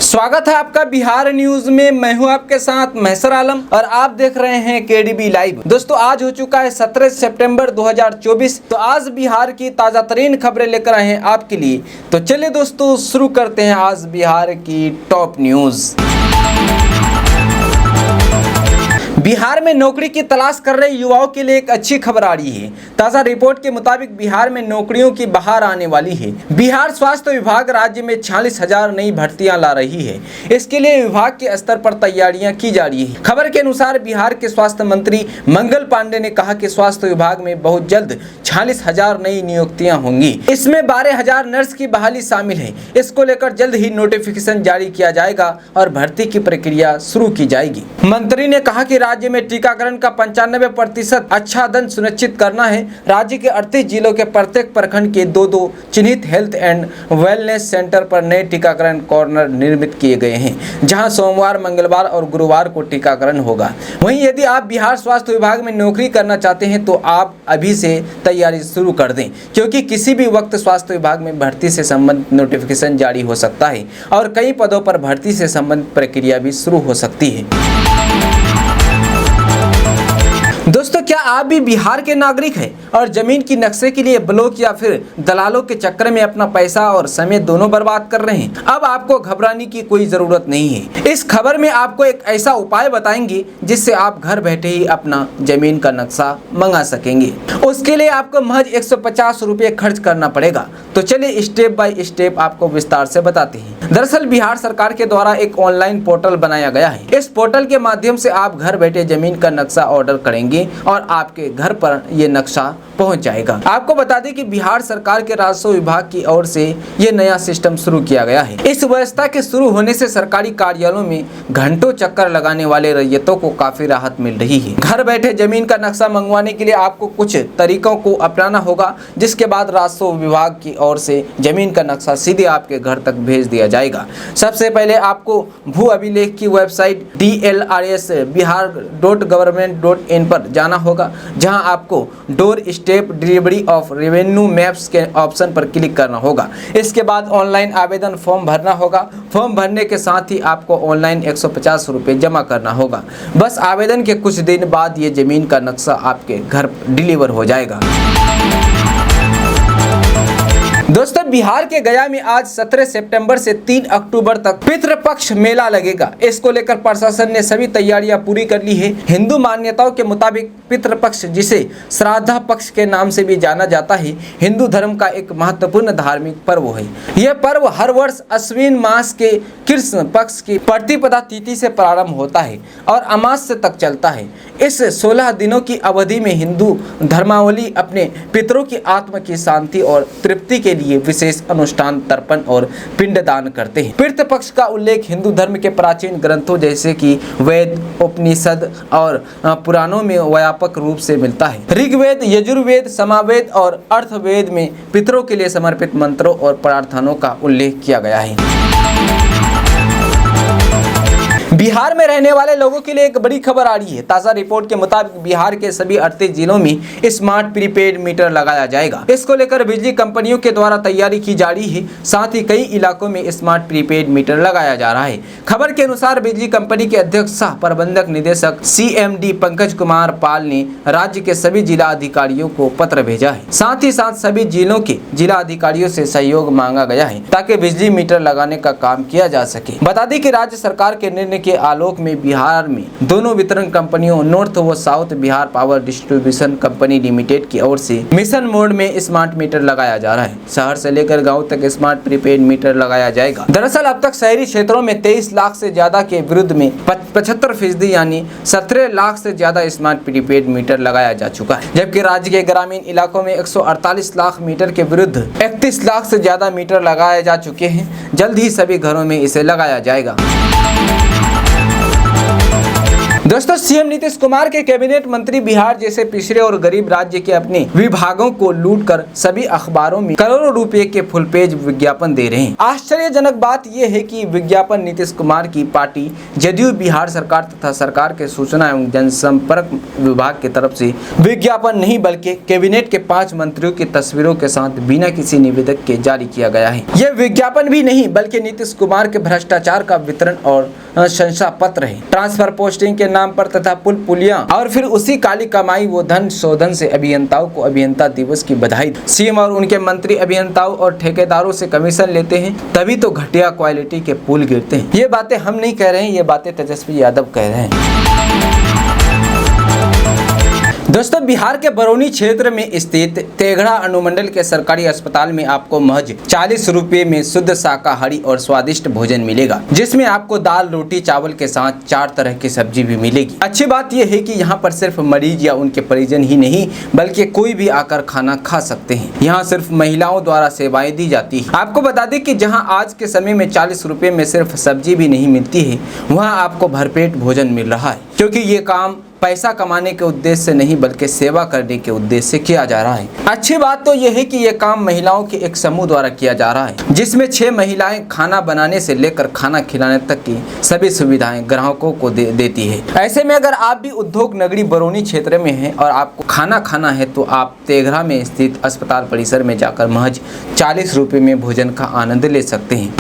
स्वागत है आपका बिहार न्यूज में। मैं हूं आपके साथ महसर आलम और आप देख रहे हैं केडीबी लाइव। दोस्तों आज हो चुका है 17 सितंबर 2024। तो आज बिहार की ताजा तरीन खबरें लेकर आए हैं आपके लिए। तो चलिए दोस्तों शुरू करते हैं आज बिहार की टॉप न्यूज। बिहार में नौकरी की तलाश कर रहे युवाओं के लिए एक अच्छी खबर आ रही है। ताज़ा रिपोर्ट के मुताबिक बिहार में नौकरियों की बहार आने वाली है। बिहार स्वास्थ्य विभाग राज्य में 46,000 नई भर्तियां ला रही है। इसके लिए विभाग के स्तर पर तैयारियां की जा रही है। खबर के अनुसार बिहार के स्वास्थ्य मंत्री मंगल पांडे ने कहा कि स्वास्थ्य विभाग में बहुत जल्द 46,000 नई नियुक्तियां होंगी। इसमें 12,000 नर्स की बहाली शामिल है। इसको लेकर जल्द ही नोटिफिकेशन जारी किया जाएगा और भर्ती की प्रक्रिया शुरू की जाएगी। मंत्री ने कहा कि राज्य में टीकाकरण का 95% आच्छादन सुनिश्चित करना है। राज्य के 38 जिलों के प्रत्येक प्रखंड के 2 चिन्हित हेल्थ एंड वेलनेस सेंटर पर नए टीकाकरण कॉर्नर निर्मित किए गए हैं, जहां सोमवार, मंगलवार और गुरुवार को टीकाकरण होगा। वहीं यदि आप बिहार स्वास्थ्य विभाग में नौकरी करना चाहते हैं तो आप अभी से तैयारी शुरू कर दें, क्योंकि किसी भी वक्त स्वास्थ्य विभाग में भर्ती से संबंधित नोटिफिकेशन जारी हो सकता है और कई पदों पर भर्ती से संबंधित प्रक्रिया भी शुरू हो सकती है। दोस्तों क्या आप भी बिहार के नागरिक हैं और जमीन की नक्शे के लिए ब्लॉक या फिर दलालों के चक्कर में अपना पैसा और समय दोनों बर्बाद कर रहे हैं? अब आपको घबराने की कोई जरूरत नहीं है। इस खबर में आपको एक ऐसा उपाय बताएंगे जिससे आप घर बैठे ही अपना जमीन का नक्शा मंगा सकेंगे। उसके लिए आपको महज 150 रुपये खर्च करना पड़ेगा। तो चलिए स्टेप बाय स्टेप आपको विस्तार से बताते हैं। दरअसल बिहार सरकार के द्वारा एक ऑनलाइन पोर्टल बनाया गया है। इस पोर्टल के माध्यम से आप घर बैठे जमीन का नक्शा ऑर्डर करेंगे और आपके घर पर ये नक्शा पहुंच जाएगा। आपको बता दें कि बिहार सरकार के राजस्व विभाग की ओर से ये नया सिस्टम शुरू किया गया है। इस व्यवस्था के शुरू होने से सरकारी कार्यालयों में घंटों चक्कर लगाने वाले रैयतों को काफी राहत मिल रही है। घर बैठे जमीन का नक्शा मंगवाने के लिए आपको कुछ तरीकों को अपनाना होगा, जिसके बाद राजस्व विभाग की ओर से जमीन का नक्शा सीधे आपके घर तक भेज दिया जाएगा। सबसे पहले आपको भू अभिलेख की वेबसाइट dlrsbihar.government.in पर जाना होगा, जहां आपको door step delivery of revenue maps के ऑप्शन पर क्लिक करना होगा। इसके बाद ऑनलाइन आवेदन फॉर्म भरना होगा। फॉर्म भरने के साथ ही आपको ऑनलाइन 150 रुपये जमा करना होगा। बस आवेदन के कुछ दिन बाद ये जमीन का नक्शा आपके घर डिलीवर हो जाएगा। दोस्तों बिहार के गया में आज 17 सितंबर से 3 अक्टूबर तक पितृपक्ष मेला लगेगा। इसको लेकर प्रशासन ने सभी तैयारियां पूरी कर ली है। हिंदू मान्यताओं के मुताबिक पितृपक्ष, जिसे श्राद्ध पक्ष के नाम से भी जाना जाता है, हिंदू धर्म का एक महत्वपूर्ण धार्मिक पर्व है। यह पर्व हर वर्ष अश्विन मास के कृष्ण पक्ष की प्रतिपदा तिथि से प्रारंभ होता है और अमावस्या तक चलता है। इस 16 दिनों की अवधि में हिंदू धर्मावली अपने पितरों की आत्मा की शांति और तृप्ति के लिए विशेष अनुष्ठान, तर्पण और पिंडदान करते हैं। पितृपक्ष का उल्लेख हिंदू धर्म के प्राचीन ग्रंथों जैसे कि वेद, उपनिषद और पुराणों में व्यापक रूप से मिलता है। ऋग्वेद, यजुर्वेद, सामवेद और अर्थवेद में पितरों के लिए समर्पित मंत्रों और प्रार्थनाओं का उल्लेख किया गया है। बिहार में रहने वाले लोगों के लिए एक बड़ी खबर आ रही है। ताज़ा रिपोर्ट के मुताबिक बिहार के सभी 38 जिलों में स्मार्ट प्रीपेड मीटर लगाया जाएगा। इसको लेकर बिजली कंपनियों के द्वारा तैयारी की जा रही है। साथ ही कई इलाकों में स्मार्ट प्रीपेड मीटर लगाया जा रहा है। खबर के अनुसार बिजली कंपनी के अध्यक्ष सह प्रबंधक निदेशक CMD पंकज कुमार पाल ने राज्य के सभी जिला अधिकारियों को पत्र भेजा है। साथ ही साथ सभी जिलों के जिला अधिकारियों से सहयोग मांगा गया है ताकि बिजली मीटर लगाने का काम किया जा सके। बता दें कि राज्य सरकार के निर्णय के आलोक में बिहार में दोनों वितरण कंपनियों नॉर्थ व south Bihar power distribution company limited की ओर से मिशन मोड में स्मार्ट मीटर लगाया जा रहा है। शहर से लेकर गांव तक स्मार्ट प्रीपेड मीटर लगाया जाएगा। दरअसल अब तक शहरी क्षेत्रों में 23 लाख से ज्यादा के विरुद्ध में 75% यानी 17 लाख से ज्यादा स्मार्ट प्रीपेड मीटर लगाया जा चुका है, जबकि राज्य के ग्रामीण इलाकों में 148 लाख मीटर के विरुद्ध 31 लाख से ज्यादा मीटर लगाए जा चुके हैं। जल्द ही सभी घरों में इसे लगाया जाएगा। दोस्तों, सीएम नीतीश कुमार के कैबिनेट मंत्री बिहार जैसे पिछड़े और गरीब राज्य के अपने विभागों को लूटकर सभी अखबारों में करोड़ों रुपए के फुल पेज विज्ञापन दे रहे हैं। आश्चर्यजनक बात यह है कि विज्ञापन नीतीश कुमार की पार्टी जदयू बिहार सरकार तथा सरकार के सूचना एवं जनसंपर्क विभाग की तरफ से विज्ञापन नहीं बल्कि कैबिनेट के 5 मंत्रियों की तस्वीरों के साथ बिना किसी निवेदक के जारी किया गया है। यह विज्ञापन भी नहीं बल्कि नीतीश कुमार के भ्रष्टाचार का वितरण और शंसा पत्र है। ट्रांसफर पोस्टिंग के नाम पर तथा पुलियां और फिर उसी काली कमाई वो धन शोधन से अभियंताओं को अभियंता दिवस की बधाई। सीएम और उनके मंत्री अभियंताओं और ठेकेदारों से कमीशन लेते हैं, तभी तो घटिया क्वालिटी के पुल गिरते हैं। ये बातें हम नहीं कह रहे हैं, ये बातें तेजस्वी यादव कह रहे हैं। दोस्तों, बिहार के बरौनी क्षेत्र में स्थित तेघड़ा अनुमंडल के सरकारी अस्पताल में आपको महज 40 रुपए में शुद्ध शाकाहारी और स्वादिष्ट भोजन मिलेगा, जिसमें आपको दाल रोटी चावल के साथ 4 तरह की सब्जी भी मिलेगी। अच्छी बात यह है कि यहाँ पर सिर्फ मरीज या उनके परिजन ही नहीं बल्कि कोई भी आकर खाना खा सकते हैं। यहाँ सिर्फ महिलाओं द्वारा सेवाएं दी जाती है। आपको बता दें कि जहाँ आज के समय में 40 रुपए में सिर्फ सब्जी भी नहीं मिलती है, वहाँ आपको भरपेट भोजन मिल रहा है, क्योंकि ये काम पैसा कमाने के उद्देश्य से नहीं बल्कि सेवा करने के उद्देश्य से किया जा रहा है। अच्छी बात तो यह है कि यह काम महिलाओं के एक समूह द्वारा किया जा रहा है, जिसमें 6 महिलाएं खाना बनाने से लेकर खाना खिलाने तक की सभी सुविधाएं ग्राहकों को देती है। ऐसे में अगर आप भी उद्योग नगरी बरौनी क्षेत्र में हैं और आपको खाना खाना है तो आप तेघड़ा में स्थित अस्पताल परिसर में जाकर महज 40 रुपए में भोजन का आनंद ले सकते हैं।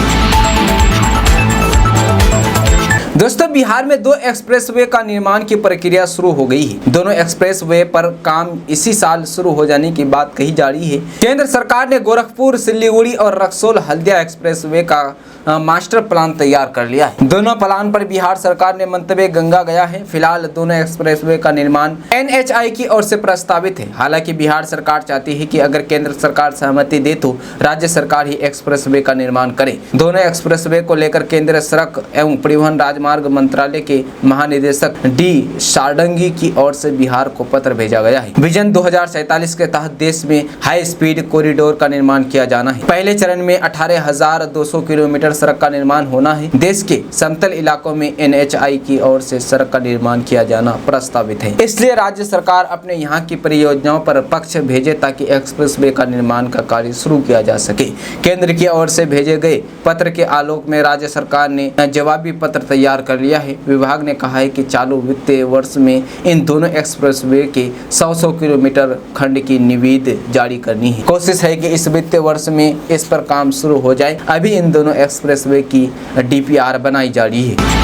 दोस्तों, बिहार में 2 एक्सप्रेसवे का निर्माण की प्रक्रिया शुरू हो गई है। दोनों एक्सप्रेसवे पर काम इसी साल शुरू हो जाने की बात कही जा रही है। केंद्र सरकार ने गोरखपुर सिलीगुड़ी और रक्सौल हल्दिया एक्सप्रेसवे का मास्टर प्लान तैयार कर लिया है। दोनों प्लान पर बिहार सरकार ने मंतव्य गंगा गया है। फिलहाल दोनों एक्सप्रेसवे का निर्माण NHAI की ओर से प्रस्तावित है। हालांकि बिहार सरकार चाहती है कि अगर केंद्र सरकार सहमति दे तो राज्य सरकार ही एक्सप्रेसवे का निर्माण करे। दोनों एक्सप्रेसवे को लेकर केंद्रीय सड़क एवं परिवहन राजमार्ग मंत्रालय के महानिदेशक D शारडंगी की ओर से बिहार को पत्र भेजा गया है। विजन 2047 के तहत देश में हाई स्पीड कॉरिडोर का निर्माण किया जाना है। पहले चरण में 18,200 किलोमीटर सड़क का निर्माण होना है। देश के समतल इलाकों में NHAI की ओर से सड़क का निर्माण किया जाना प्रस्तावित है। इसलिए राज्य सरकार अपने यहाँ की परियोजनाओं पर पक्ष भेजे ताकि एक्सप्रेसवे का निर्माण का कार्य शुरू किया जा सके। केंद्र की ओर से भेजे गए पत्र के आलोक में राज्य सरकार ने जवाबी पत्र तैयार कर लिया है। विभाग ने कहा है कि चालू वित्तीय वर्ष में इन दोनों एक्सप्रेसवे के 100 किलोमीटर खंड की निविदा जारी करनी है। कोशिश है कि इस वित्तीय वर्ष में इस पर काम शुरू हो जाए। अभी इन दोनों एक्सप्रेसवे की DPR बनाई जा रही है।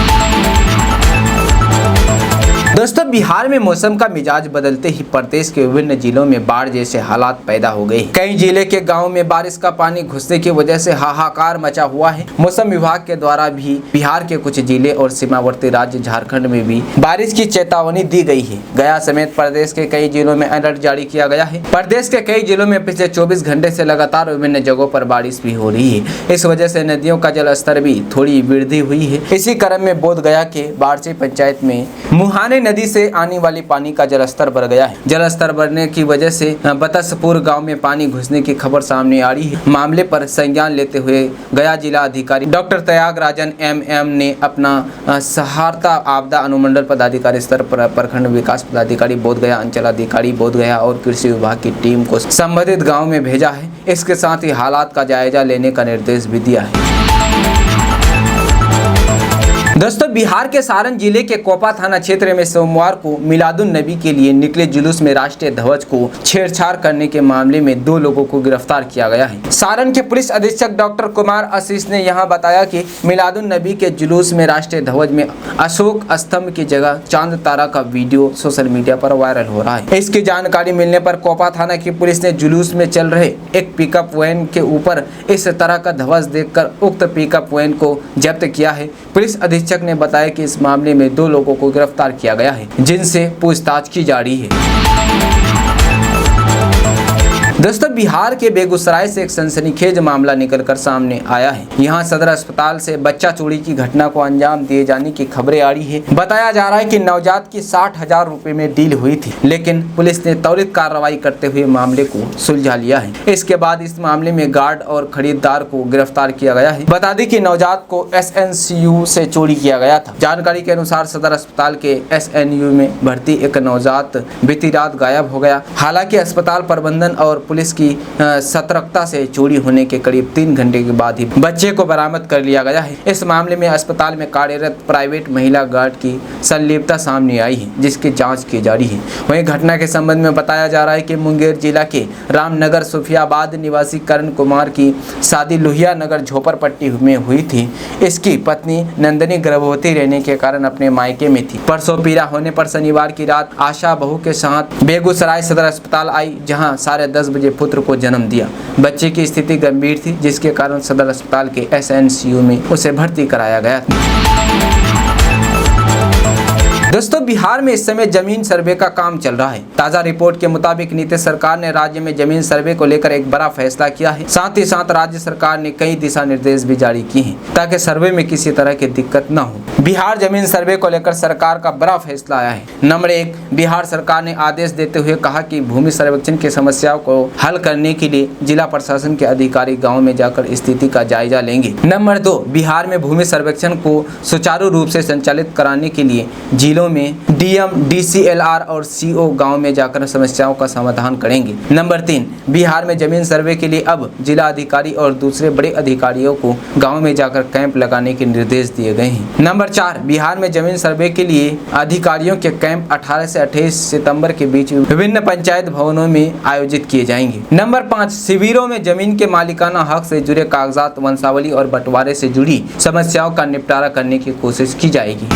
दोस्तों, बिहार में मौसम का मिजाज बदलते ही प्रदेश के विभिन्न जिलों में बाढ़ जैसे हालात पैदा हो गए। कई जिले के गांव में बारिश का पानी घुसने की वजह से हाहाकार मचा हुआ है। मौसम विभाग के द्वारा भी बिहार के कुछ जिले और सीमावर्ती राज्य झारखंड में भी बारिश की चेतावनी दी गई है। गया समेत प्रदेश के कई जिलों में अलर्ट जारी किया गया है। प्रदेश के कई जिलों में पिछले 24 घंटे से लगातार विभिन्न जगहों पर बारिश भी हो रही है। इस वजह से नदियों का जलस्तर भी थोड़ी वृद्धि हुई है। इसी क्रम में बोधगया के बारसी पंचायत में मुहाने नदी से आने वाली पानी का जलस्तर बढ़ गया है। जलस्तर बढ़ने की वजह से बतसपुर गांव में पानी घुसने की खबर सामने आ रही है। मामले पर संज्ञान लेते हुए गया जिला अधिकारी डॉक्टर त्यागराजन MM ने अपना सहारता आपदा अनुमंडल पदाधिकारी स्तर पर प्रखंड विकास पदाधिकारी बोधगया, अंचल अधिकारी बोधगया और कृषि विभाग की टीम को संबंधित गाँव में भेजा है। इसके साथ ही हालात का जायजा लेने का निर्देश भी दिया है। दोस्तों, बिहार के सारण जिले के कोपा थाना क्षेत्र में सोमवार को मिलादुन नबी के लिए निकले जुलूस में राष्ट्रीय ध्वज को छेड़छाड़ करने के मामले में 2 लोगों को गिरफ्तार किया गया है। सारण के पुलिस अधीक्षक डॉक्टर कुमार आशीष ने यहां बताया कि मिलादुन नबी के जुलूस में राष्ट्रीय ध्वज में अशोक स्तंभ की जगह चांद तारा का वीडियो सोशल मीडिया पर वायरल हो रहा है। इसकी जानकारी मिलने पर कोपा थाना की पुलिस ने जुलूस में चल रहे एक पिकअप वैन के ऊपर इस तरह का ध्वज देखकर उक्त पिकअप वैन को जब्त किया है। पुलिस अधीक्षक ने बताया कि इस मामले में 2 लोगों को गिरफ्तार किया गया है, जिनसे पूछताछ की जा रही है। दोस्तों, बिहार के बेगूसराय से एक सनसनीखेज मामला निकलकर सामने आया है। यहाँ सदर अस्पताल से बच्चा चोरी की घटना को अंजाम दिए जाने की खबरें आ रही है। बताया जा रहा है कि नवजात की 60,000 रुपए में डील हुई थी, लेकिन पुलिस ने त्वरित कार्रवाई करते हुए मामले को सुलझा लिया है। इसके बाद इस मामले में गार्ड और खरीदार को गिरफ्तार किया गया है। बता दें कि नवजात को SNCU से चोरी किया गया था। जानकारी के अनुसार सदर अस्पताल के SNU में भर्ती एक नवजात बीती रात गायब हो गया। हालांकि अस्पताल प्रबंधन और पुलिस की सतर्कता से चोरी होने के करीब 3 घंटे के बाद ही बच्चे को बरामद कर लिया गया है। इस मामले में अस्पताल में कार्यरत प्राइवेट महिला गार्ड की संलिप्तता सामने आई है, जिसकी जांच की जा रही है। वहीं घटना के संबंध में बताया जा रहा है कि मुंगेर जिला के रामनगर सुफियाबाद निवासी करण कुमार की शादी लोहिया नगर झोपड़पट्टी में हुई थी। इसकी पत्नी नंदनी गर्भवती रहने के कारण अपने मायके में थी। प्रसव पीड़ा होने पर शनिवार की रात आशा बहू के साथ बेगूसराय सदर अस्पताल आई, जहां 10:30 बजे पुत्र को जन्म दिया। बच्चे की स्थिति गंभीर थी, जिसके कारण सदर अस्पताल के SNCU में उसे भर्ती कराया गया था। दोस्तों, बिहार में इस समय जमीन सर्वे का काम चल रहा है। ताजा रिपोर्ट के मुताबिक नीतीश सरकार ने राज्य में जमीन सर्वे को लेकर एक बड़ा फैसला किया है। साथ ही साथ राज्य सरकार ने कई दिशा निर्देश भी जारी किए हैं, ताकि सर्वे में किसी तरह की दिक्कत न हो। बिहार जमीन सर्वे को लेकर सरकार का बड़ा फैसला आया है। नंबर 1, बिहार सरकार ने आदेश देते हुए कहा कि भूमि सर्वेक्षण की समस्याओं को हल करने के लिए जिला प्रशासन के अधिकारी गाँव में जाकर स्थिति का जायजा लेंगे। नंबर 2, बिहार में भूमि सर्वेक्षण को सुचारू रूप से संचालित कराने के लिए जिलों में DM, DCLR और CO गांव में जाकर समस्याओं का समाधान करेंगे। नंबर 3, बिहार में जमीन सर्वे के लिए अब जिला अधिकारी और दूसरे बड़े अधिकारियों को गांव में जाकर कैंप लगाने के निर्देश दिए गए हैं। नंबर 4, बिहार में जमीन सर्वे के लिए अधिकारियों के कैंप 18 से 28 सितंबर के बीच विभिन्न पंचायत भवनों में आयोजित किए जाएंगे। नंबर 5, शिविरों में जमीन के मालिकाना हक से जुड़े कागजात, वंशावली और बंटवारे से जुड़ी समस्याओं का निपटारा करने की कोशिश की जाएगी।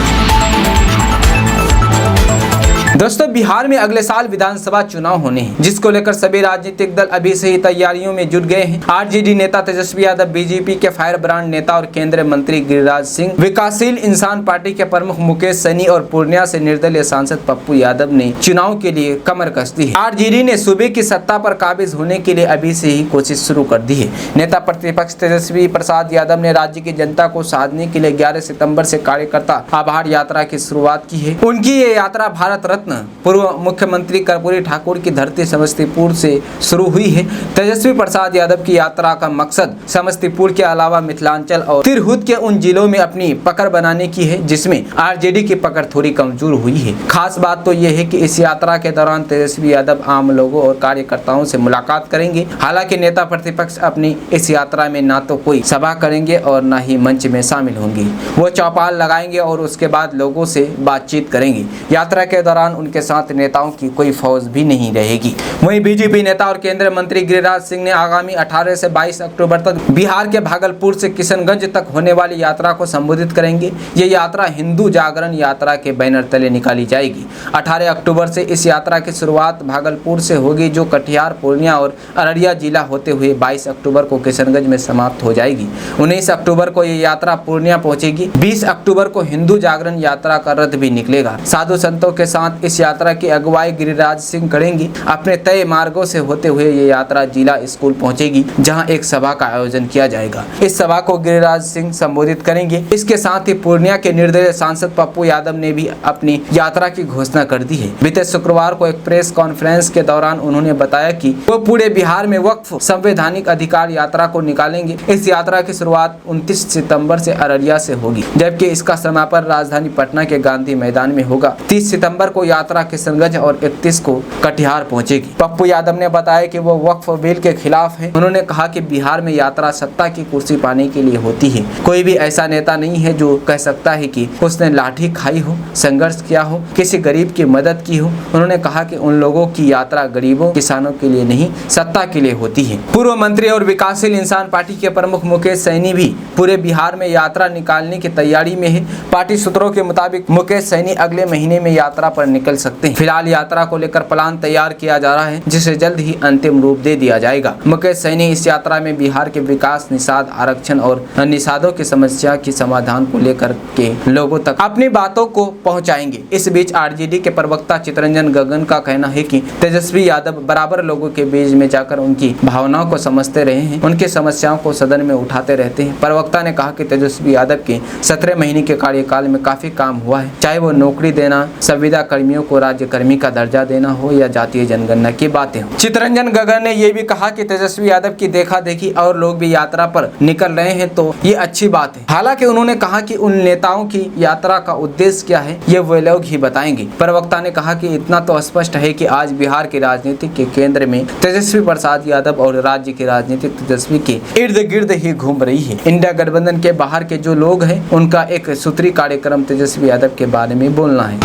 दोस्तों, बिहार में अगले साल विधानसभा चुनाव होने हैं, जिसको लेकर सभी राजनीतिक दल अभी से ही तैयारियों में जुट गए हैं। RJD नेता तेजस्वी यादव, BJP के फायर ब्रांड नेता और केंद्रीय मंत्री गिरिराज सिंह, विकासशील इंसान पार्टी के प्रमुख मुकेश सैनी और पूर्णिया से निर्दलीय सांसद पप्पू यादव ने चुनाव के लिए कमर कस दी है। RJD ने सूबे की सत्ता पर काबिज होने के लिए अभी से ही कोशिश शुरू कर दी है। नेता प्रतिपक्ष तेजस्वी प्रसाद यादव ने राज्य की जनता को साधने के लिए 11 सितम्बर से कार्यकर्ता आभार यात्रा की शुरुआत की है। उनकी ये यात्रा भारत रत्न पूर्व मुख्यमंत्री कर्पूरी ठाकुर की धरती समस्तीपुर से शुरू हुई है। तेजस्वी प्रसाद यादव की यात्रा का मकसद समस्तीपुर के अलावा मिथिलांचल और तिरहुत के उन जिलों में अपनी पकड़ बनाने की है, जिसमें RJD की पकड़ थोड़ी कमजोर हुई है। खास बात तो यह है कि इस यात्रा के दौरान तेजस्वी यादव आम लोगों और कार्यकर्ताओं से मुलाकात करेंगे। हालांकि नेता प्रतिपक्ष अपनी इस यात्रा में ना तो कोई सभा करेंगे और न ही मंच में शामिल होंगे। वो चौपाल लगाएंगे और उसके बाद लोगों से बातचीत करेंगे। यात्रा के दौरान उनके साथ नेताओं की कोई फौज भी नहीं रहेगी। वहीं BJP नेता और केंद्रीय मंत्री गिरिराज सिंह ने आगामी 18 से 22 अक्टूबर तक बिहार के भागलपुर से किशनगंज तक होने वाली यात्रा को संबोधित करेंगे। ये यात्रा हिंदू जागरण यात्रा के बैनर तले निकाली जाएगी। 18 अक्टूबर से इस यात्रा की शुरुआत भागलपुर से होगी, जो कटिहार, पूर्णिया और अररिया जिला होते हुए 22 अक्टूबर को किशनगंज में समाप्त हो जाएगी। 19 अक्टूबर को ये यात्रा पूर्णिया पहुंचेगी। 20 अक्टूबर को हिंदू जागरण यात्रा का रथ भी निकलेगा। साधु संतों के साथ इस यात्रा की अगुवाई गिरिराज सिंह करेंगे। अपने तय मार्गों से होते हुए ये यात्रा जिला स्कूल पहुंचेगी, जहां एक सभा का आयोजन किया जाएगा। इस सभा को गिरिराज सिंह संबोधित करेंगे। इसके साथ ही पूर्णिया के निर्दलीय सांसद पप्पू यादव ने भी अपनी यात्रा की घोषणा कर दी है। बीते शुक्रवार को एक प्रेस कॉन्फ्रेंस के दौरान उन्होंने बताया कि वो पूरे बिहार में वक्फ संवैधानिक अधिकार यात्रा को निकालेंगे। इस यात्रा की शुरुआत 29 सितंबर से अररिया से होगी, जबकि इसका समापन राजधानी पटना के गांधी मैदान में होगा। 30 सितंबर को यात्रा किशनगंज और 31 को कटिहार पहुंचेगी। पप्पू यादव ने बताया कि वो वक्फ बिल के खिलाफ है। उन्होंने कहा कि बिहार में यात्रा सत्ता की कुर्सी पाने के लिए होती है। कोई भी ऐसा नेता नहीं है जो कह सकता है कि उसने लाठी खाई हो, संघर्ष किया हो, किसी गरीब की मदद की हो। उन्होंने कहा कि उन लोगों की यात्रा गरीबों, किसानों के लिए नहीं, सत्ता के लिए होती है। पूर्व मंत्री और विकासशील इंसान पार्टी के प्रमुख मुकेश सैनी भी पूरे बिहार में यात्रा निकालने की तैयारी में है। पार्टी सूत्रों के मुताबिक मुकेश सैनी अगले महीने में यात्रा पर निकले निकल सकते हैं। फिलहाल यात्रा को लेकर प्लान तैयार किया जा रहा है, जिसे जल्द ही अंतिम रूप दे दिया जाएगा। मुकेश सैनी इस यात्रा में बिहार के विकास, निषाद आरक्षण और निषादों की समस्या की समाधान को लेकर के लोगों तक अपनी बातों को पहुंचाएंगे। इस बीच आरजेडी के प्रवक्ता चितरंजन गगन का कहना है कि तेजस्वी यादव बराबर लोगों के बीच में जाकर उनकी भावनाओं को समझते रहे हैं, उनकी समस्याओं को सदन में उठाते रहते हैं। प्रवक्ता ने कहा कि तेजस्वी यादव के 17 महीने के कार्यकाल में काफी काम हुआ है, चाहे वो नौकरी देना, संविदा कर्मियों को राज्यकर्मी का दर्जा देना हो या जातीय जनगणना की बातें हो। चितरंजन गगन ने यह भी कहा कि तेजस्वी यादव की देखा देखी और लोग भी यात्रा पर निकल रहे हैं, तो ये अच्छी बात है। हालांकि उन्होंने कहा कि उन नेताओं की यात्रा का उद्देश्य क्या है ये वो लोग ही बताएंगे। प्रवक्ता ने कहा कि इतना तो स्पष्ट है कि आज बिहार के राजनीति के केंद्र में तेजस्वी प्रसाद यादव और राज्य की राजनीति तेजस्वी के इर्द गिर्द ही घूम रही है। इंडिया गठबंधन के बाहर के जो लोग हैं उनका एक सूत्री कार्यक्रम तेजस्वी यादव के बारे में बोलना है।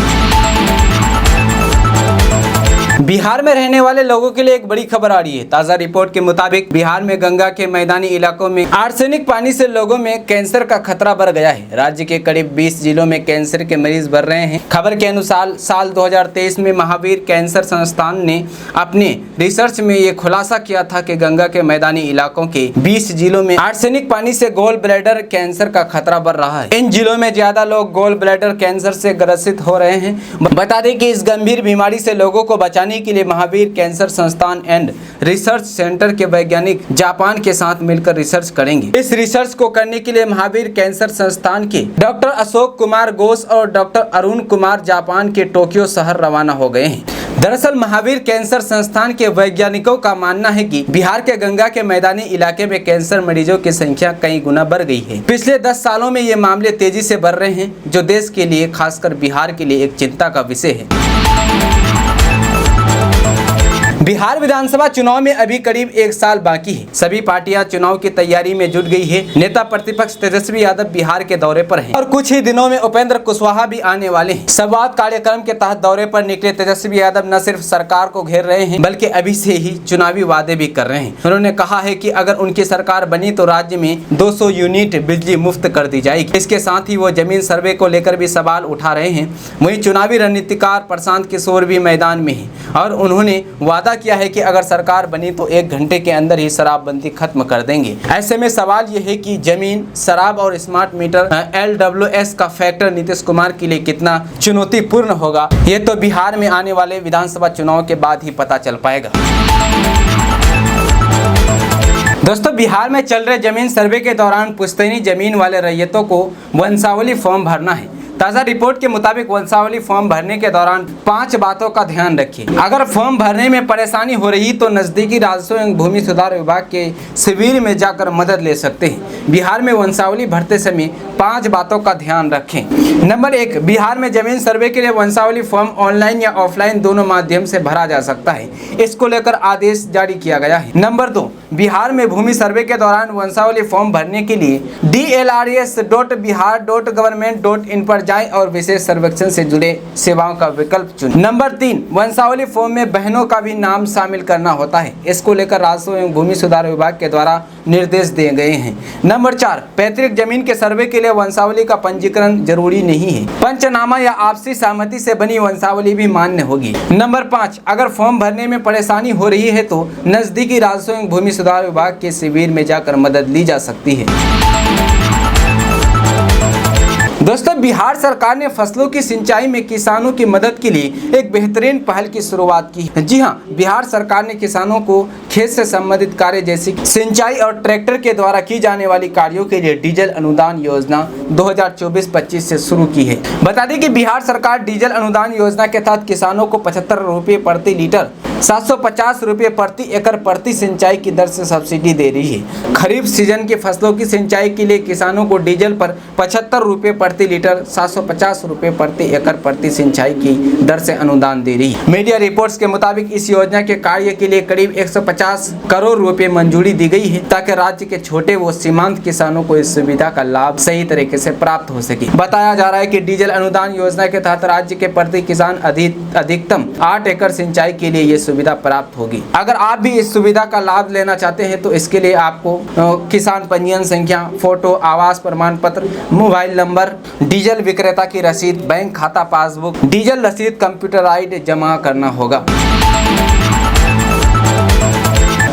बिहार में रहने वाले लोगों के लिए एक बड़ी खबर आ रही है। ताजा रिपोर्ट के मुताबिक बिहार में गंगा के मैदानी इलाकों में आर्सेनिक पानी से लोगों में कैंसर का खतरा बढ़ गया है। राज्य के करीब 20 जिलों में कैंसर के मरीज बढ़ रहे हैं। खबर के अनुसार साल 2023 में महावीर कैंसर संस्थान ने अपने रिसर्च में ये खुलासा किया था कि गंगा के मैदानी इलाकों के 20 जिलों में आर्सेनिक पानी से गोल ब्लैडर कैंसर का खतरा बढ़ रहा है। इन जिलों में ज्यादा लोग गोल ब्लैडर कैंसर से ग्रसित हो रहे हैं। बता दें कि इस गंभीर बीमारी से लोगों को बचाने के लिए महावीर कैंसर संस्थान एंड रिसर्च सेंटर के वैज्ञानिक जापान के साथ मिलकर रिसर्च करेंगे। इस रिसर्च को करने के लिए महावीर कैंसर संस्थान के डॉक्टर अशोक कुमार घोष और डॉक्टर अरुण कुमार जापान के टोक्यो शहर रवाना हो गए हैं। दरअसल महावीर कैंसर संस्थान के वैज्ञानिकों का मानना है कि बिहार के गंगा के मैदानी इलाके में कैंसर मरीजों की संख्या कई गुना बढ़ गई है। पिछले 10 सालों में ये मामले तेजी से बढ़ रहे हैं, जो देश के लिए, खासकर बिहार के लिए एक चिंता का विषय है। बिहार विधानसभा चुनाव में अभी करीब 1 साल बाकी है। सभी पार्टियां चुनाव की तैयारी में जुट गई है। नेता प्रतिपक्ष तेजस्वी यादव बिहार के दौरे पर हैं और कुछ ही दिनों में उपेंद्र कुशवाहा भी आने वाले हैं। संवाद कार्यक्रम के तहत दौरे पर निकले तेजस्वी यादव न सिर्फ सरकार को घेर रहे हैं, बल्कि अभी से ही चुनावी वादे भी कर रहे हैं। उन्होंने कहा है कि अगर उनकी सरकार बनी तो राज्य में 200 यूनिट बिजली मुफ्त कर दी जाएगी। इसके साथ ही वो जमीन सर्वे को लेकर भी सवाल उठा रहे हैं। वहीं चुनावी रणनीतिकार प्रशांत किशोर भी मैदान में है और उन्होंने वादा किया है कि अगर सरकार बनी तो 1 घंटे के अंदर ही शराबबंदी खत्म कर देंगे। ऐसे में सवाल यह है कि जमीन, शराब और स्मार्ट मीटर LWS का फैक्टर नीतीश कुमार के लिए कितना चुनौतीपूर्ण होगा, ये तो बिहार में आने वाले विधानसभा चुनाव के बाद ही पता चल पाएगा। दोस्तों, बिहार में चल रहे जमीन सर्वे के दौरान पुश्तैनी जमीन वाले रैयतों को वंशावली फॉर्म भरना है। ताज़ा रिपोर्ट के मुताबिक वंशावली फॉर्म भरने के दौरान 5 बातों का ध्यान रखिए। अगर फॉर्म भरने में परेशानी हो रही तो नजदीकी राजस्व एवं भूमि सुधार विभाग के शिविर में जाकर मदद ले सकते हैं। बिहार में वंशावली भरते समय 5 बातों का ध्यान रखें। नंबर 1, बिहार में जमीन सर्वे के लिए वंशावली फॉर्म ऑनलाइन या ऑफलाइन दोनों माध्यम से भरा जा सकता है। इसको लेकर आदेश जारी किया गया है। नंबर 2, बिहार में भूमि सर्वे के दौरान वंशावली फॉर्म भरने के लिए dlrs.bihar.government.in पर जाएं और विशेष सर्वेक्षण से जुड़े सेवाओं का विकल्प चुनें। नंबर 3, वंशावली फॉर्म में बहनों का भी नाम शामिल करना होता है। इसको लेकर राजस्व एवं भूमि सुधार विभाग के द्वारा निर्देश दिए गए हैं। नंबर 4, पैतृक जमीन के सर्वे के लिए वंशावली का पंजीकरण जरूरी नहीं है। पंचनामा या आपसी सहमति से बनी वंशावली भी मान्य होगी। नंबर 5, अगर फॉर्म भरने में परेशानी हो रही है तो नजदीकी राजस्व एवं भूमि सुधार विभाग के शिविर में जाकर मदद ली जा सकती है। दोस्तों, बिहार सरकार ने फसलों की सिंचाई में किसानों की मदद के लिए एक बेहतरीन पहल की शुरुआत की है। जी हां, बिहार सरकार ने किसानों को खेत से संबंधित कार्य जैसे सिंचाई और ट्रैक्टर के द्वारा की जाने वाली कार्यों के लिए डीजल अनुदान योजना 2024-25 से शुरू की है। बता दें कि बिहार सरकार डीजल अनुदान योजना के तहत किसानों को 75 रुपये प्रति लीटर, 750 रुपये प्रति एकड़ प्रति सिंचाई की दर से सब्सिडी दे रही है। खरीफ सीजन की फसलों की सिंचाई के लिए किसानों को डीजल पर 75 रुपये प्रति लीटर, 750 रुपये प्रति एकड़ प्रति सिंचाई की दर से अनुदान दे रही है। मीडिया रिपोर्ट्स के मुताबिक इस योजना के कार्य के लिए करीब 150 करोड़ रुपए मंजूरी दी गई है, ताकि राज्य के छोटे व सीमांत किसानों को इस सुविधा का लाभ सही तरीके से प्राप्त हो सके। बताया जा रहा है कि डीजल अनुदान योजना के तहत राज्य के प्रति किसान अधिकतम 8 एकड़ सिंचाई के लिए ये सुविधा प्राप्त होगी। अगर आप भी इस सुविधा का लाभ लेना चाहते हैं तो इसके लिए आपको किसान पंजीयन संख्या, फोटो, आवास प्रमाण पत्र, मोबाइल नंबर, डीजल विक्रेता की रसीद, बैंक खाता पासबुक, डीजल रसीद कंप्यूटराइज्ड जमा करना होगा।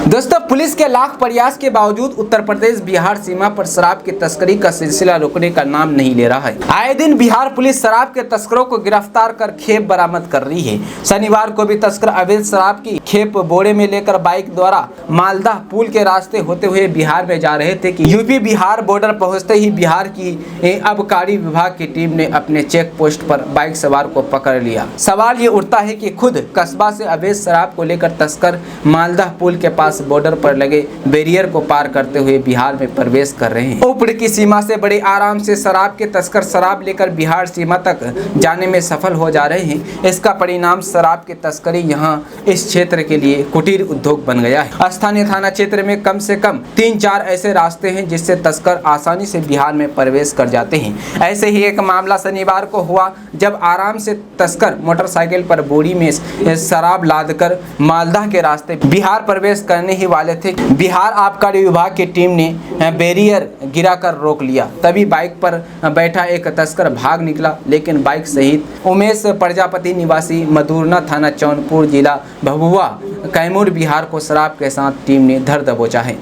दोस्तों, पुलिस के लाख प्रयास के बावजूद उत्तर प्रदेश बिहार सीमा पर शराब की तस्करी का सिलसिला रुकने का नाम नहीं ले रहा है। आए दिन बिहार पुलिस शराब के तस्करों को गिरफ्तार कर खेप बरामद कर रही है। शनिवार को भी तस्कर अवैध शराब की खेप बोरे में लेकर बाइक द्वारा मालदा पुल के रास्ते होते हुए बिहार में जा रहे थे कि यूपी बिहार बॉर्डर पहुंचते ही बिहार की आबकारी विभाग की टीम ने अपने चेक पोस्ट पर बाइक सवार को पकड़ लिया। सवाल ये उठता है कि खुद कस्बा से अवैध शराब को लेकर तस्कर मालदा पुल के पास बॉर्डर पर लगे बैरियर को पार करते हुए बिहार में प्रवेश कर रहे हैं। ऊपर की सीमा से बड़े आराम से शराब के तस्कर शराब लेकर बिहार सीमा तक जाने में सफल हो जा रहे हैं। इसका परिणाम शराब की तस्करी यहां इस क्षेत्र के लिए कुटीर उद्योग बन गया है। स्थानीय थाना क्षेत्र में कम से कम 3-4 ऐसे रास्ते हैं जिससे तस्कर आसानी से बिहार में प्रवेश कर जाते हैं। ऐसे ही एक मामला शनिवार को हुआ जब आराम से तस्कर मोटरसाइकिल पर बोरी में शराब लादकर मालदा के रास्ते बिहार प्रवेश करने ही वाले थे। बिहार आबकारी विभाग की टीम ने बैरियर गिराकर रोक लिया। तभी बाइक पर बैठा एक तस्कर भाग निकला, लेकिन बाइक सहित उमेश प्रजापति निवासी मधुरना थाना जौनपुर जिला भभुआ कैमूर बिहार को शराब के साथ टीम ने धर दबोचा है।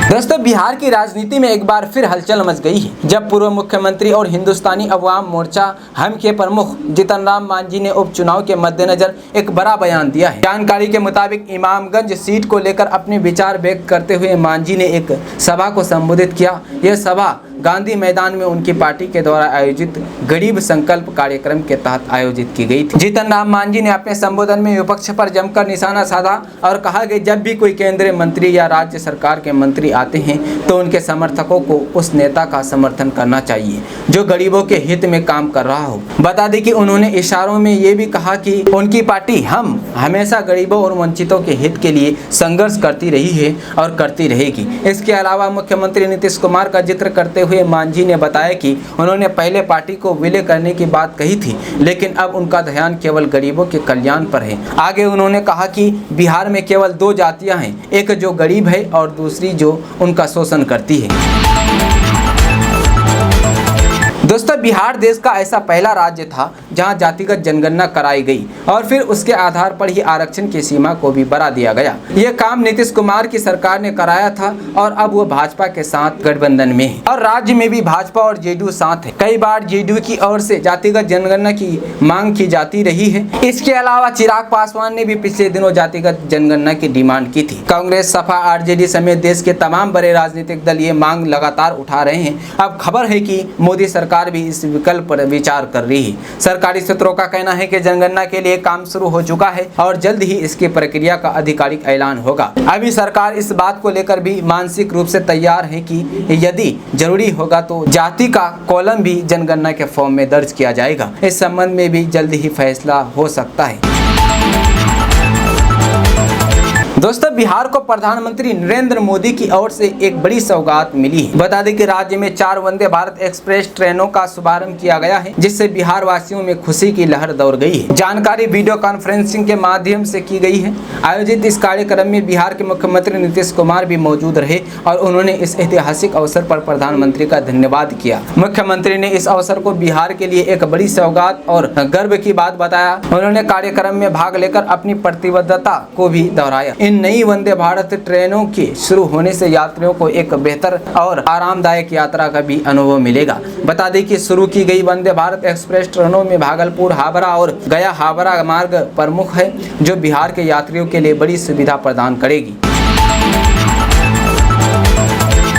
दोस्तों, बिहार की राजनीति में एक बार फिर हलचल मच गई है जब पूर्व मुख्यमंत्री और हिंदुस्तानी अवाम मोर्चा हम के प्रमुख जीतन राम मांझी ने उपचुनाव के मद्देनजर एक बड़ा बयान दिया है। जानकारी के मुताबिक इमामगंज सीट को लेकर अपने विचार व्यक्त करते हुए मांझी ने एक सभा को संबोधित किया। यह सभा गांधी मैदान में उनकी पार्टी के द्वारा आयोजित गरीब संकल्प कार्यक्रम के तहत आयोजित की गई थी। जीतन राम मांझी ने अपने संबोधन में विपक्ष पर जमकर निशाना साधा और कहा कि जब भी कोई केंद्रीय मंत्री या राज्य सरकार के मंत्री आते हैं तो उनके समर्थकों को उस नेता का समर्थन करना चाहिए जो गरीबों के हित में काम कर रहा हो। बता दें कि उन्होंने इशारों में ये भी कहा कि उनकी पार्टी हम हमेशा गरीबों और वंचितों के हित के लिए संघर्ष करती रही है और करती रहेगी। इसके अलावा मुख्यमंत्री नीतीश कुमार का जिक्र करते हुए मांझी ने बताया कि उन्होंने पहले पार्टी को विलय करने की बात कही थी, लेकिन अब उनका ध्यान केवल गरीबों के कल्याण पर है। आगे उन्होंने कहा कि बिहार में केवल 2 जातियां हैं, एक जो गरीब है और दूसरी जो उनका शोषण करती है। दोस्तों, बिहार देश का ऐसा पहला राज्य था जहां जातिगत जनगणना कराई गई और फिर उसके आधार पर ही आरक्षण की सीमा को भी बढ़ा दिया गया। यह काम नीतीश कुमार की सरकार ने कराया था और अब वो भाजपा के साथ गठबंधन में है और राज्य में भी भाजपा और जेडीयू साथ है। कई बार जेडीयू की ओर से जातिगत जनगणना की मांग की जाती रही है। इसके अलावा चिराग पासवान ने भी पिछले दिनों जातिगत जनगणना की डिमांड की थी। कांग्रेस, सपा, आरजेडी समेत देश के तमाम बड़े राजनीतिक दल ये मांग लगातार उठा रहे हैं। अब खबर है कि मोदी सरकार भी इस विकल्प पर विचार कर रही है। सरकारी सूत्रों का कहना है कि जनगणना के लिए काम शुरू हो चुका है और जल्द ही इसकी प्रक्रिया का आधिकारिक ऐलान होगा। अभी सरकार इस बात को लेकर भी मानसिक रूप से तैयार है कि यदि जरूरी होगा तो जाति का कॉलम भी जनगणना के फॉर्म में दर्ज किया जाएगा। इस संबंध में भी जल्द ही फैसला हो सकता है। दोस्तों, बिहार को प्रधानमंत्री नरेंद्र मोदी की ओर से एक बड़ी सौगात मिली है। बता दें कि राज्य में 4 वंदे भारत एक्सप्रेस ट्रेनों का शुभारंभ किया गया है, जिससे बिहार वासियों में खुशी की लहर दौड़ गई है। जानकारी वीडियो कॉन्फ्रेंसिंग के माध्यम से की गई है। आयोजित इस कार्यक्रम में बिहार के मुख्यमंत्री नीतीश कुमार भी मौजूद रहे और उन्होंने इस ऐतिहासिक अवसर पर प्रधानमंत्री का धन्यवाद किया। मुख्यमंत्री ने इस अवसर को बिहार के लिए एक बड़ी सौगात और गर्व की बात बताया। उन्होंने कार्यक्रम में भाग लेकर अपनी प्रतिबद्धता को भी दोहराया। इन नई वंदे भारत ट्रेनों के शुरू होने से यात्रियों को एक बेहतर और आरामदायक यात्रा का भी अनुभव मिलेगा। बता दें कि शुरू की गई वंदे भारत एक्सप्रेस ट्रेनों में भागलपुर, हावड़ा और गया हावड़ा मार्ग प्रमुख है, जो बिहार के यात्रियों के लिए बड़ी सुविधा प्रदान करेगी।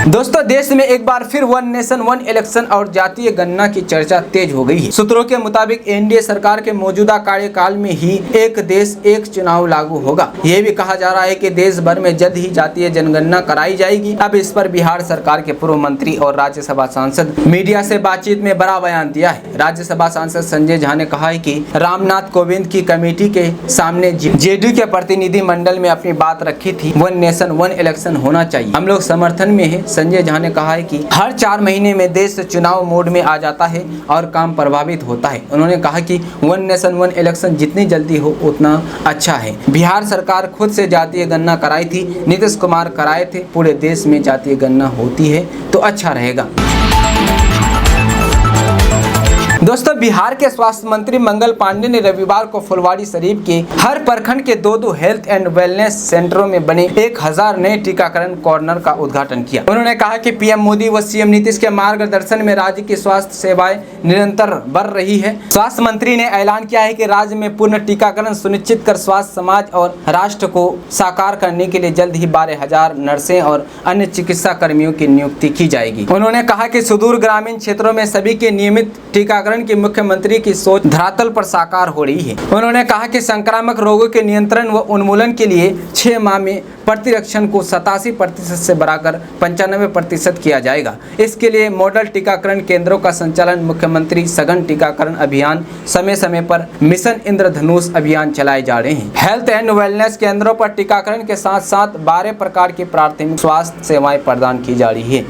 दोस्तों, देश में एक बार फिर 1 नेशन 1 इलेक्शन और जातीय गणना की चर्चा तेज हो गई है। सूत्रों के मुताबिक एनडीए सरकार के मौजूदा कार्यकाल में ही एक देश एक चुनाव लागू होगा। यह भी कहा जा रहा है कि देश भर में जल्द ही जातीय जनगणना कराई जाएगी। अब इस पर बिहार सरकार के पूर्व मंत्री और राज्यसभा सांसद मीडिया से बातचीत में बड़ा बयान दिया है। राज्यसभा सांसद संजय झा ने कहा है कि रामनाथ कोविंद की कमेटी के सामने जेडीयू के प्रतिनिधि मंडल में अपनी बात रखी थी। 1 नेशन 1 इलेक्शन होना चाहिए। हम लोग समर्थन में है। संजय झा ने कहा है कि हर 4 महीने में देश चुनाव मोड में आ जाता है और काम प्रभावित होता है। उन्होंने कहा कि वन नेशन वन इलेक्शन जितनी जल्दी हो उतना अच्छा है। बिहार सरकार खुद से जातीय गणना कराई थी, नीतीश कुमार कराए थे। पूरे देश में जातीय गणना होती है तो अच्छा रहेगा। दोस्तों, बिहार के स्वास्थ्य मंत्री मंगल पांडे ने रविवार को फुलवाड़ी शरीफ के हर प्रखंड के 2 हेल्थ एंड वेलनेस सेंटरों में बने 1000 नए टीकाकरण कॉर्नर का उद्घाटन किया। उन्होंने कहा कि पीएम मोदी व सीएम नीतीश के मार्गदर्शन में राज्य की स्वास्थ्य सेवाएं निरंतर बढ़ रही है। स्वास्थ्य मंत्री ने ऐलान किया है कि राज्य में पूर्ण टीकाकरण सुनिश्चित कर स्वास्थ्य समाज और राष्ट्र को साकार करने के लिए जल्द ही 12,000 नर्सें और अन्य चिकित्सा कर्मियों की नियुक्ति की जाएगी। उन्होंने कहा कि सुदूर ग्रामीण क्षेत्रों में सभी के नियमित टीकाकरण की मुख्यमंत्री की सोच धरातल पर साकार हो रही है। उन्होंने कहा कि संक्रामक रोगों के नियंत्रण व उन्मूलन के लिए 6 माह में प्रतिरक्षण को 87% से बढ़ाकर 95% किया जाएगा। इसके लिए मॉडल टीकाकरण केंद्रों का संचालन, मुख्यमंत्री सघन टीकाकरण अभियान, समय समय पर मिशन इंद्रधनुष अभियान चलाए जा रहे हैं। हेल्थ एंड वेलनेस केंद्रों पर टीकाकरण के साथ साथ 12 प्रकार की प्राथमिक स्वास्थ्य सेवाएं प्रदान की जा रही है।